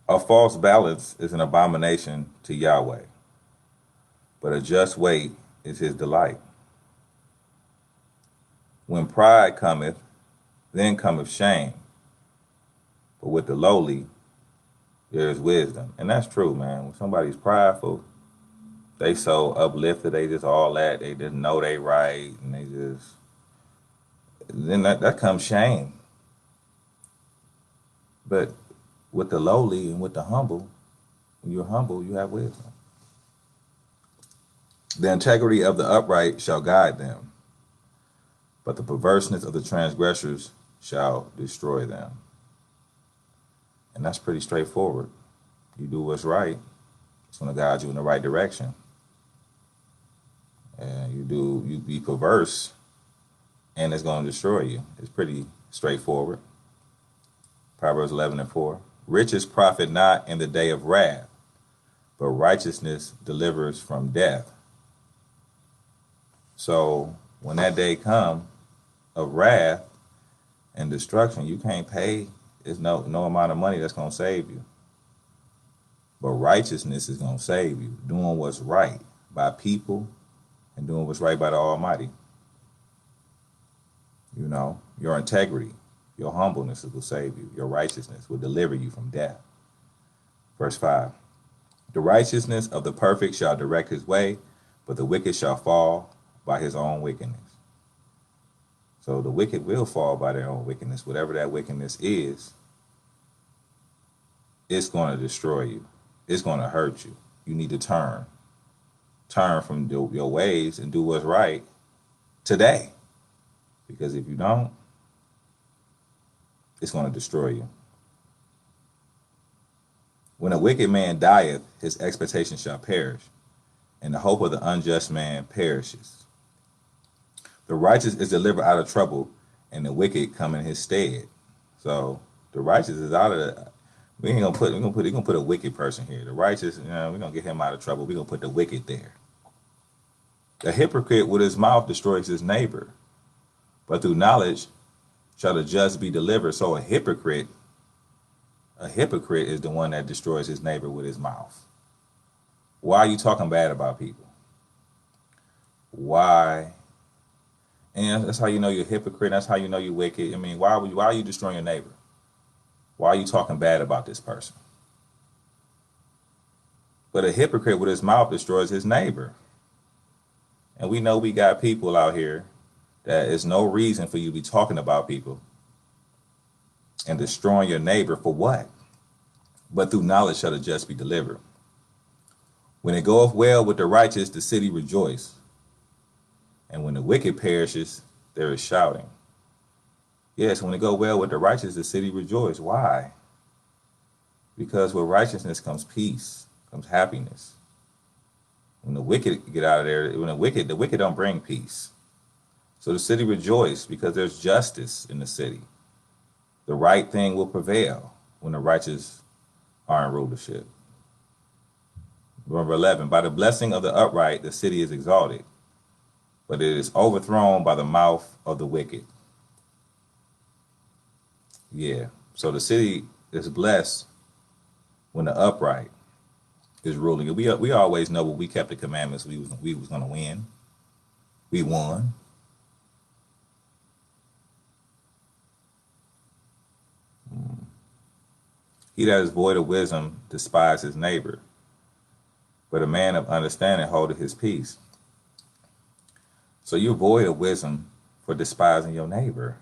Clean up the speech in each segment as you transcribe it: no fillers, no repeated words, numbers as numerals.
A false balance is an abomination to Yahweh, but a just weight is his delight. When pride cometh, then cometh shame, but with the lowly there is wisdom. And that's true, man. When somebody's prideful, they so uplifted, they just all that, they just know they right, and they just, then that comes shame. But with the lowly and with the humble, when you're humble, you have wisdom. The integrity of the upright shall guide them, but the perverseness of the transgressors shall destroy them. And that's pretty straightforward. You do what's right, it's going to guide you in the right direction. And you be perverse, and it's going to destroy you. It's pretty straightforward. Proverbs 11:4. Riches profit not in the day of wrath, but righteousness delivers from death. So when that day comes of wrath and destruction, you can't pay. There's no amount of money that's going to save you. But righteousness is going to save you. Doing what's right by people and doing what's right by the Almighty. You know, your integrity, your humbleness will save you. Your righteousness will deliver you from death. Verse 5. The righteousness of the perfect shall direct his way, but the wicked shall fall by his own wickedness. So the wicked will fall by their own wickedness. Whatever that wickedness is, it's going to destroy you. It's going to hurt you. You need to turn. Turn from your ways and do what's right today. Because if you don't, it's going to destroy you. When a wicked man dieth, his expectation shall perish, and the hope of the unjust man perishes. The righteous is delivered out of trouble, and the wicked come in his stead. So the righteous is out of the. We're gonna put a wicked person here. The righteous, we're gonna get him out of trouble. We're gonna put the wicked there. The hypocrite with his mouth destroys his neighbor, but through knowledge shall the just be delivered. So a hypocrite is the one that destroys his neighbor with his mouth. Why are you talking bad about people? Why? And that's how you know you're a hypocrite. That's how you know you're wicked. I mean, why are you destroying your neighbor? Why are you talking bad about this person? But a hypocrite with his mouth destroys his neighbor. And we know we got people out here that is no reason for you to be talking about people and destroying your neighbor for what? But through knowledge shall the just be delivered. When it goeth well with the righteous, the city rejoice. And when the wicked perishes, there is shouting. Yes, when it go well with the righteous, the city rejoice. Why? Because with righteousness comes peace, comes happiness. When the wicked get out of there, the wicked don't bring peace. So the city rejoice because there's justice in the city. The right thing will prevail when the righteous are in rulership. Number 11, by the blessing of the upright, the city is exalted, but it is overthrown by the mouth of the wicked. Yeah, so the city is blessed when the upright is ruling. We always know when we kept the commandments, we was going to win. We won. He that is void of wisdom despises his neighbor, but a man of understanding holdeth his peace. So you're void of wisdom for despising your neighbor.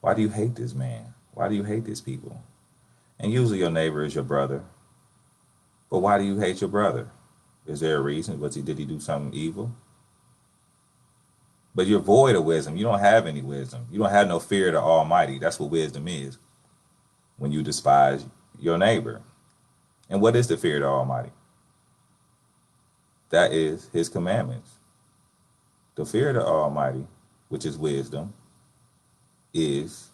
Why do you hate this man? Why do you hate these people? And usually your neighbor is your brother. But why do you hate your brother? Is there a reason? Did he do something evil? But you're void of wisdom. You don't have any wisdom. You don't have no fear of the Almighty. That's what wisdom is. When you despise your neighbor. And what is the fear of the Almighty? That is his commandments. The fear of the Almighty, which is wisdom, is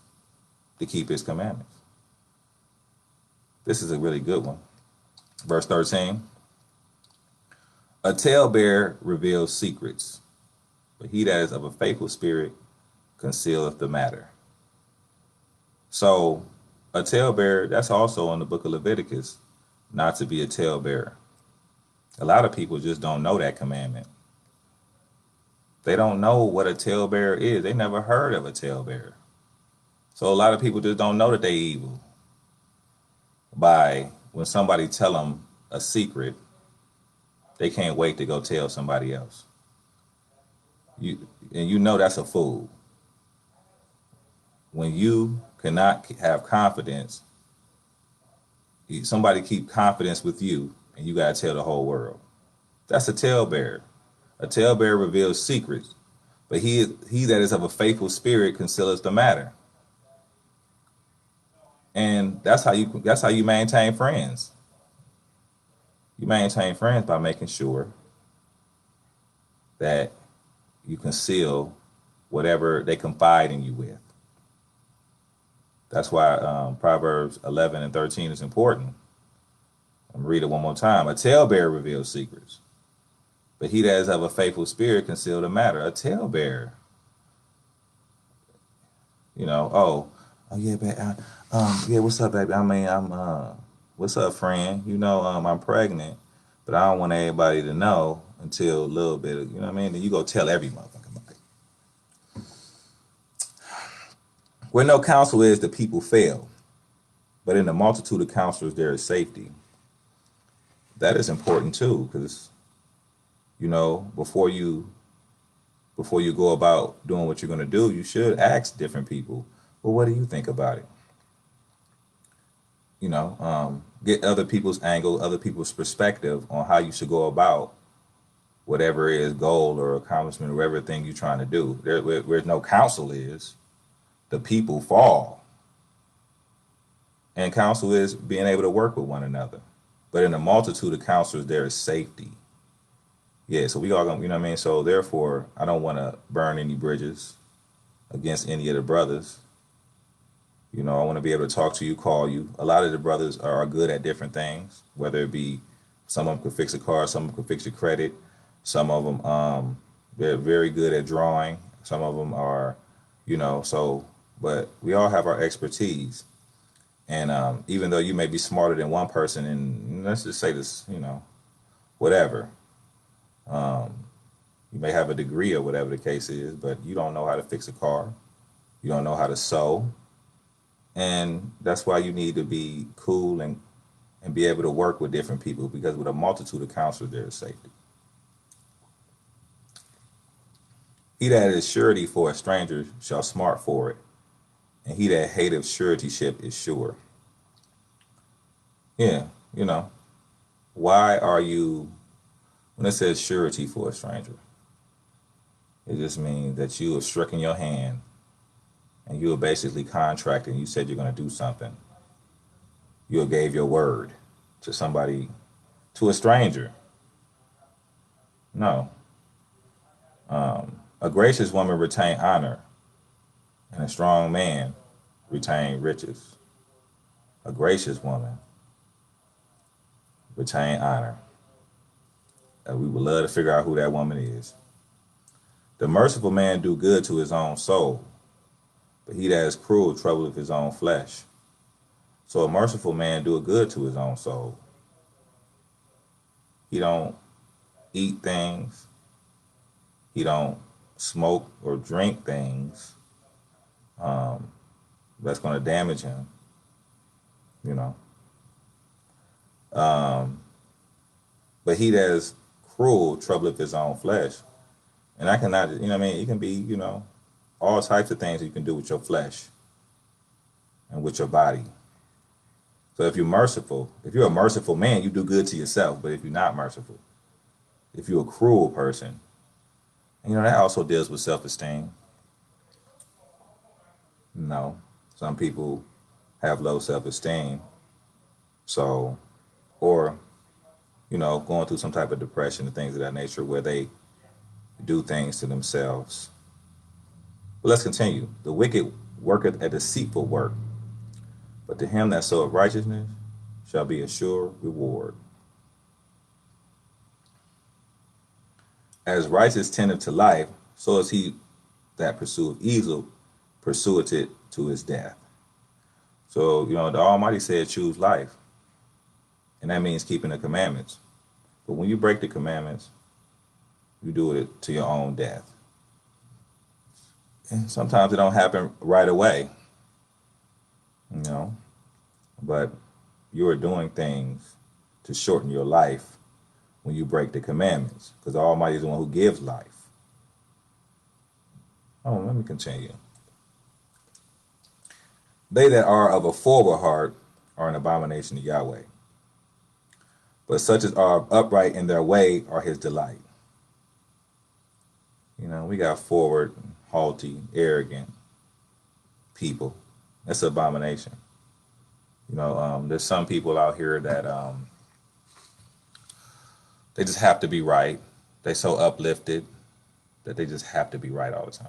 to keep his commandments. This is a really good one. Verse 13. A talebearer reveals secrets, but he that is of a faithful spirit concealeth the matter. So A talebearer, that's also in the book of Leviticus, not to be a talebearer. A lot of people just don't know that commandment. They don't know what a talebearer is. They never heard of a talebearer. So a lot of people just don't know that they evil by when somebody tell them a secret, they can't wait to go tell somebody else. You know that's a fool. When you cannot have confidence, somebody keep confidence with you, and you gotta tell the whole world. That's a talebearer. A talebearer reveals secrets, but he that is of a faithful spirit conceals the matter. And that's how you maintain friends. You maintain friends by making sure that you conceal whatever they confide in you with. That's why Proverbs 11 and 13 is important. I'm read it one more time. A talebearer reveals secrets, but he that is of a faithful spirit conceal the matter. A talebearer, oh yeah, babe, yeah, what's up, baby? I mean, what's up, friend? I'm pregnant, but I don't want everybody to know until a little bit. You know what I mean? Then you go tell every motherfucker. Where no counsel is, the people fail, but in the multitude of counselors there is safety. That is important too, because before you go about doing what you're going to do, you should ask different people, well, what do you think about it? Get other people's angle, other people's perspective on how you should go about whatever is goal or accomplishment or whatever thing you're trying to do. Where no counsel is, the people fall. And counsel is being able to work with one another. But in a multitude of counselors, there is safety. Yeah, so we all gonna, you know what I mean? So therefore, I don't want to burn any bridges against any of the brothers. I want to be able to talk to you, call you. A lot of the brothers are good at different things, whether it be some of them could fix a car, some of them could fix your credit. Some of them, they're very good at drawing. Some of them are, but we all have our expertise. And even though you may be smarter than one person, and let's just say this, whatever, you may have a degree or whatever the case is, but you don't know how to fix a car. You don't know how to sew. And that's why you need to be cool and be able to work with different people, because with a multitude of counselors, there is safety. He that is surety for a stranger shall smart for it, and he that hateth suretyship is sure. Yeah, why are you, when it says surety for a stranger, it just means that you have struck in your hand and you are basically contracting. You said you're going to do something. You gave your word to somebody, to a stranger. No. A gracious woman retain honor, and a strong man retain riches. A gracious woman retain honor. We would love to figure out who that woman is. The merciful man do good to his own soul, but he that is cruel troubleth his own flesh. So a merciful man do a good to his own soul. He don't eat things. He don't smoke or drink things that's going to damage him. But he that is cruel troubleth his own flesh. And I cannot, it can be, all types of things you can do with your flesh and with your body. So if you're a merciful man, you do good to yourself. But if you're not merciful, if you're a cruel person, that also deals with self-esteem. Some people have low self-esteem. So, or, going through some type of depression and things of that nature where they do things to themselves. But let's continue. The wicked worketh a deceitful work, but to him that soweth righteousness shall be a sure reward. As righteous tendeth to life, so is he that pursueth evil, pursueth it to his death. So, the Almighty said choose life, and that means keeping the commandments. But when you break the commandments, you do it to your own death. And sometimes it don't happen right away, you know, but you are doing things to shorten your life when you break the commandments, because the Almighty is the one who gives life. Oh, let me continue. They that are of a forward heart are an abomination to Yahweh, but such as are upright in their way are his delight. We got forward, haughty, arrogant people. That's an abomination. There's some people out here that they just have to be right. They so uplifted that they just have to be right all the time.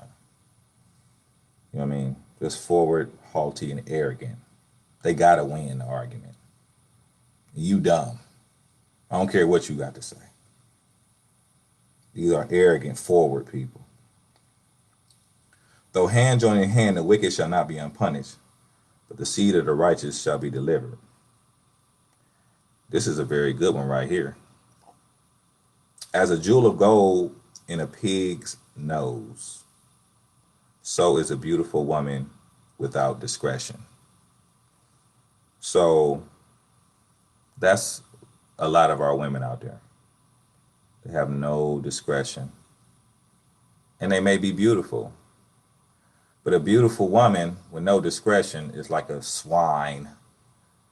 You know what I mean? Just forward, haughty, and arrogant. They gotta win the argument. You dumb. I don't care what you got to say. These are arrogant, forward people. Though hand join in hand, the wicked shall not be unpunished, but the seed of the righteous shall be delivered. This is a very good one right here. As a jewel of gold in a pig's nose, so is a beautiful woman without discretion. So that's a lot of our women out there. They have no discretion. And they may be beautiful. But a beautiful woman with no discretion is like a swine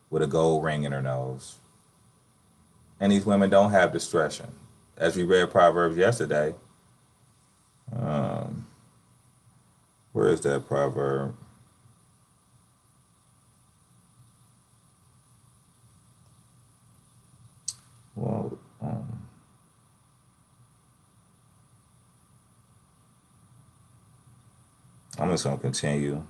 with a gold ring in her nose. And these women don't have discretion. As we read Proverbs yesterday, where is that proverb? Well, I'm just going to continue.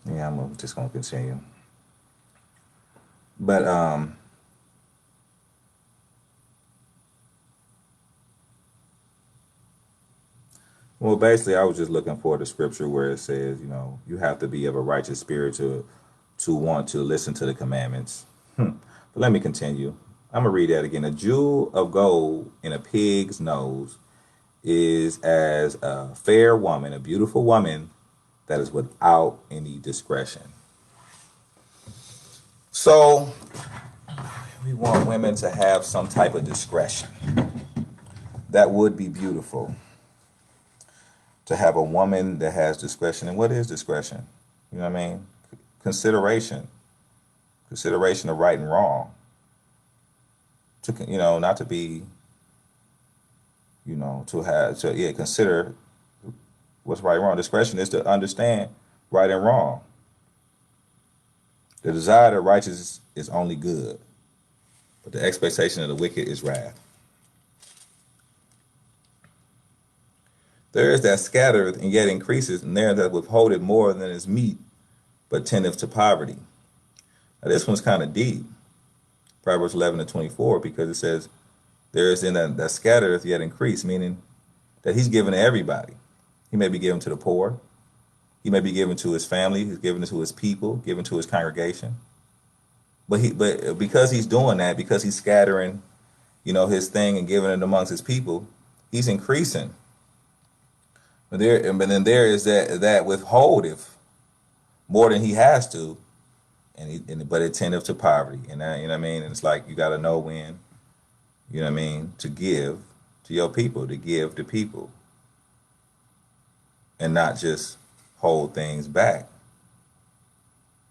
Yeah, I'm just going to continue. But well, basically, I was just looking for the scripture where it says, you have to be of a righteous spirit to want to listen to the commandments. But let me continue. I'm gonna read that again. A jewel of gold in a pig's nose is as a fair woman, a beautiful woman that is without any discretion. So we want women to have some type of discretion. That would be beautiful. To have a woman that has discretion. And what is discretion? You know what I mean? Consideration. Consideration of right and wrong. Not to be, consider what's right and wrong. Discretion is to understand right and wrong. The desire of righteousness is only good, but the expectation of the wicked is wrath. There is that scattereth and yet increaseth, and there that withholdeth more than is meet, but tendeth to poverty. Now this one's kind of deep, Proverbs 11:24, because it says, there is in that scattereth yet increase, meaning that he's given to everybody. He may be given to the poor. He may be given to his family. He's given to his people, given to his congregation. But because he's doing that, because he's scattering, his thing and giving it amongst his people, he's increasing. But then there is that withholdeth more than he has to, but it tendeth to poverty. And that, what I mean? And it's like you got to know when, to give to your people, to give to people, and not just hold things back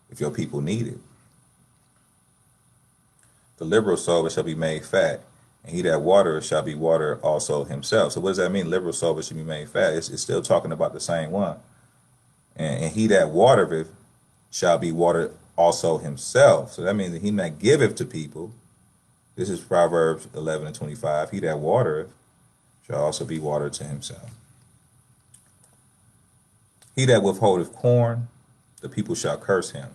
if your people need it. The liberal soul shall be made fat, and he that watereth shall be watered also himself. So what does that mean? Liberal soul should be made fat. It's still talking about the same one. And he that watereth shall be watered also himself. So that means that he that giveth to people. This is Proverbs 11:25. He that watereth shall also be watered to himself. He that withholdeth corn, the people shall curse him.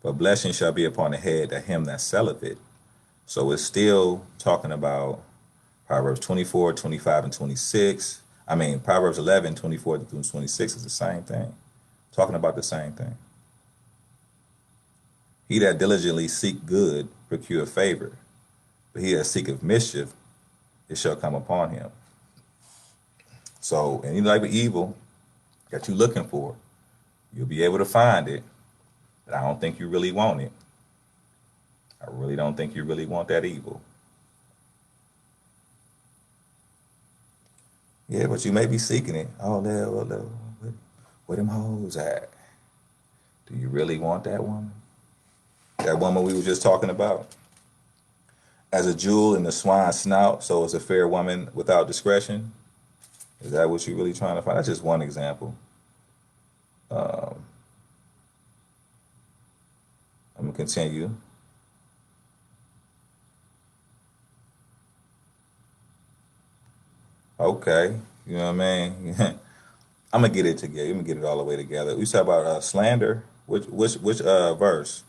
but blessing shall be upon the head of him that selleth it. So it's still talking about Proverbs 24, 25, and 26. I mean, Proverbs 11, 24 through 26 is the same thing. Talking about the same thing. He that diligently seek good procure favor, but he that seeketh mischief, it shall come upon him. So any type of evil that you're looking for, you'll be able to find it, but I don't think you really want it. I really don't think you really want that evil. Yeah, but you may be seeking it. Oh, where them hoes at? Do you really want that woman? That woman we were just talking about? As a jewel in the swine's snout, so is a fair woman without discretion? Is that what you're really trying to find? That's just one example. I'm going to continue. Okay, you know what I mean? I'm going to get it together. I'm going to get it all the way together. We talk about slander. Which verse?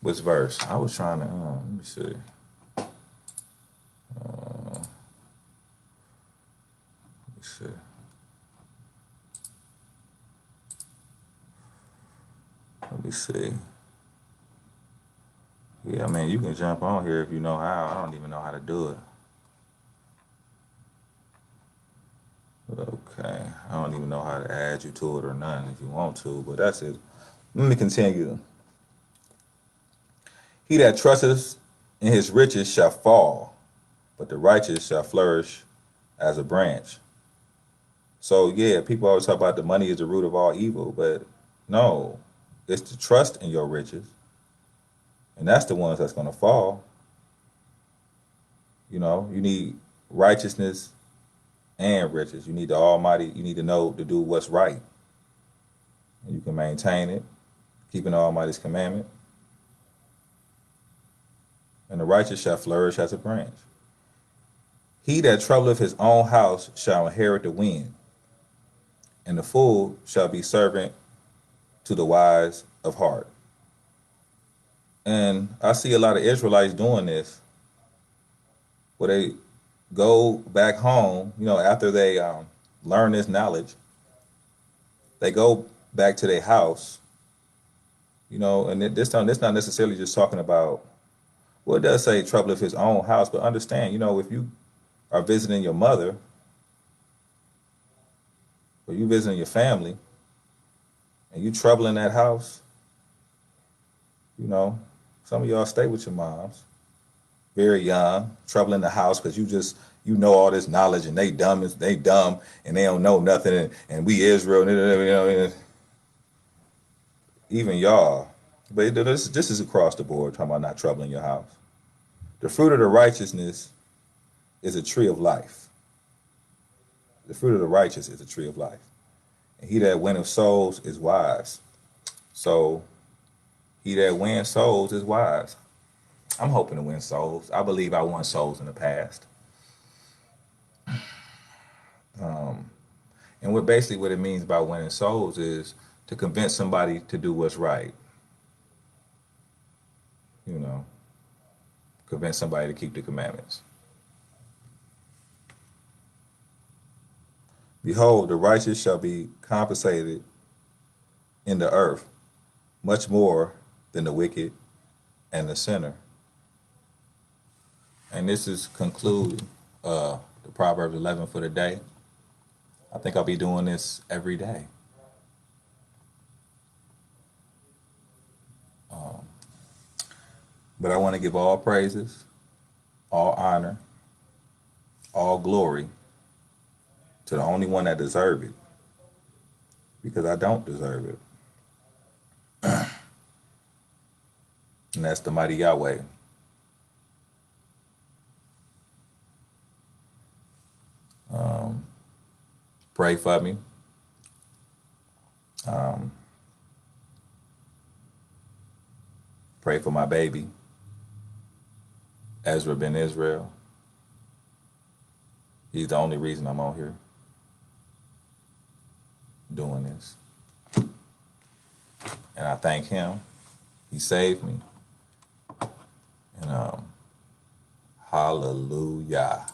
Which verse? I was trying to, let me see. Let me see. Let me see. Yeah, I mean, you can jump on here if you know how. I don't even know how to do it. Okay. I don't even know how to add you to it or nothing if you want to, but that's it. Let me continue. He that trusteth in his riches shall fall, but the righteous shall flourish as a branch. So, yeah, people always talk about the money is the root of all evil, but no, it's the trust in your riches. And that's the ones that's going to fall. You know, you need righteousness and riches. You need the Almighty. You need to know to do what's right. And you can maintain it, keeping the Almighty's commandment. And the righteous shall flourish as a branch. He that troubleth his own house shall inherit the wind, and the fool shall be servant to the wise of heart. And I see a lot of Israelites doing this, where they go back home, you know, after they learn this knowledge, they go back to their house, you know, and this time, it's not necessarily just talking about, well, it does say trouble of his own house, but understand, you know, if you are visiting your mother or you visiting your family and you troubling that house, you know, some of y'all stay with your moms, very young, troubling the house because you know all this knowledge and they dumb and they don't know nothing and we Israel, you know, even y'all. But this is across the board, talking about not troubling your house. The fruit of the righteousness is a tree of life. The fruit of the righteous is a tree of life. And he that winneth souls is wise. So he that wins souls is wise. I'm hoping to win souls. I believe I won souls in the past. And what it means by winning souls is to convince somebody to do what's right. You know, convince somebody to keep the commandments. Behold, the righteous shall be compensated in the earth much more than the wicked and the sinner. And this is conclude the Proverbs 11 for the day. I think I'll be doing this every day. But I want to give all praises, all honor, all glory to the only one that deserves it, because I don't deserve it. And that's the mighty Yahweh. Pray for me. Pray for my baby, Ezra ben Israel. He's the only reason I'm on here doing this. And I thank him. He saved me. And hallelujah.